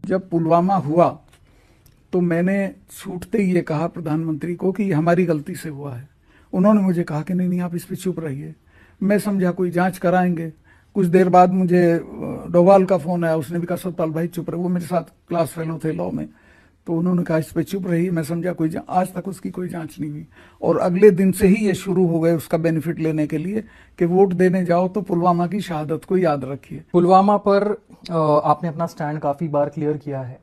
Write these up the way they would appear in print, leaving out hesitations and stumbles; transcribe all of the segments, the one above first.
जब पुलवामा हुआ तो मैंने छूटते ही ये कहा प्रधानमंत्री को कि ये हमारी गलती से हुआ है। उन्होंने मुझे कहा कि नहीं आप इस पे चुप रहिए। मैं समझा कोई जांच कराएंगे। कुछ देर बाद मुझे डोभाल का फोन आया, उसने भी कहा सतपाल भाई चुप रहे, वो मेरे साथ क्लास फेलो थे लॉ में, तो उन्होंने कहा इस पे चुप रही। मैं समझा कोई आज तक उसकी कोई जांच नहीं हुई। और अगले दिन से ही ये शुरू हो गए उसका बेनिफिट लेने के लिए कि वोट देने जाओ तो पुलवामा की शहादत को याद रखिए। पुलवामा पर आपने अपना स्टैंड काफी बार क्लियर किया है।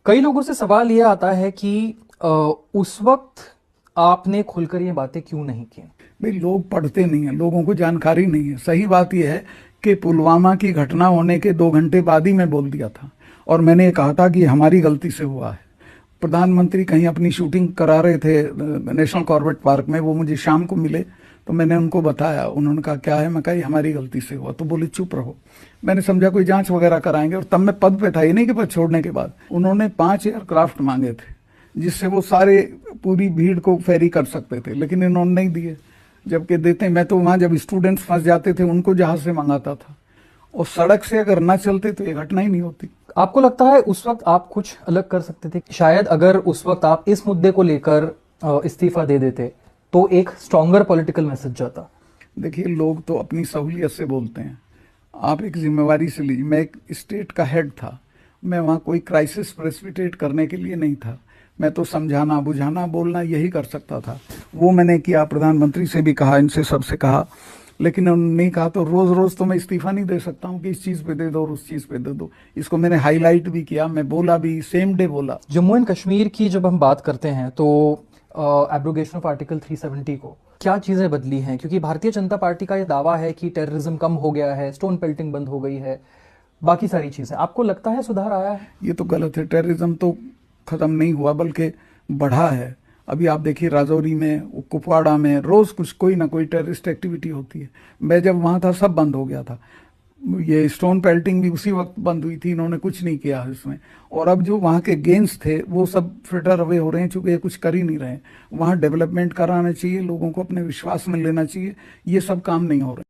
कई लोगों से सवाल यह आता है कि उस वक्त आपने खुलकर ये बातें क्यों नहीं की? भाई लोग पढ़ते नहीं है, लोगों को जानकारी नहीं है। सही बात यह है कि पुलवामा की घटना होने के 2 घंटे बाद ही मैं बोल दिया था और मैंने ये कहा था कि हमारी गलती से हुआ है। प्रधानमंत्री कहीं अपनी शूटिंग करा रहे थे नेशनल कॉर्बेट पार्क में, वो मुझे शाम को मिले तो मैंने उनको बताया। उन्होंने कहा क्या है? मैं कहा हमारी गलती से हुआ। तो बोले चुप रहो। मैंने समझा कोई जांच वगैरह कराएंगे। और तब मैं पद पे था, ये नहीं कि पद छोड़ने के बाद। उन्होंने 5 एयरक्राफ्ट मांगे थे जिससे वो सारे पूरी भीड़ को फेरी कर सकते थे, लेकिन इन्होंने नहीं दिए। जबकि देते, मैं तो वहां जब स्टूडेंट्स फंस जाते थे उनको जहाज से मंगाता था, और सड़क से अगर ना चलते तो ये घटना ही नहीं होती। आपको लगता है उस वक्त आप कुछ अलग कर सकते थे? शायद अगर उस वक्त आप इस मुद्दे को लेकर इस्तीफा दे देते तो एक स्ट्रॉन्गर पॉलिटिकल मैसेज जाता। देखिए लोग तो अपनी सहूलियत से बोलते हैं, आप एक जिम्मेवारी से लीजिए। मैं एक स्टेट का हेड था, मैं वहाँ कोई क्राइसिस प्रेसिपिटेट करने के लिए नहीं था। मैं तो समझाना बुझाना बोलना यही कर सकता था। वो मैंने किया, प्रधानमंत्री से भी कहा, इनसे सबसे कहा, लेकिन उन्होंने नहीं कहा। तो रोज रोज तो मैं इस्तीफा नहीं दे सकता हूँ कि इस चीज पे दे दो और उस चीज पे दे दो। इसको मैंने हाईलाइट भी किया, मैं बोला भी, सेम डे बोला। जम्मू एंड कश्मीर की जब हम बात करते हैं तो एब्रोगेशन ऑफ आर्टिकल 370 को क्या चीजें बदली हैं? क्योंकि भारतीय जनता पार्टी का यह दावा है कि टेररिज्म कम हो गया है, स्टोन पेल्टिंग बंद हो गई है, बाकी सारी चीजें। आपको लगता है सुधार आया है? ये तो गलत है। टेररिज्म तो खत्म नहीं हुआ बल्कि बढ़ा है। अभी आप देखिए राजौरी में, कुपवाड़ा में रोज कुछ कोई ना कोई टेररिस्ट एक्टिविटी होती है। मैं जब वहां था सब बंद हो गया था। ये स्टोन पेल्टिंग भी उसी वक्त बंद हुई थी, इन्होंने कुछ नहीं किया है इसमें। और अब जो वहाँ के गेंस थे वो सब फिल्टर अवे हो रहे हैं, चूंकि ये कुछ कर ही नहीं रहे हैं। वहाँ डेवलपमेंट कराना चाहिए, लोगों को अपने विश्वास में लेना चाहिए, ये सब काम नहीं हो रहे।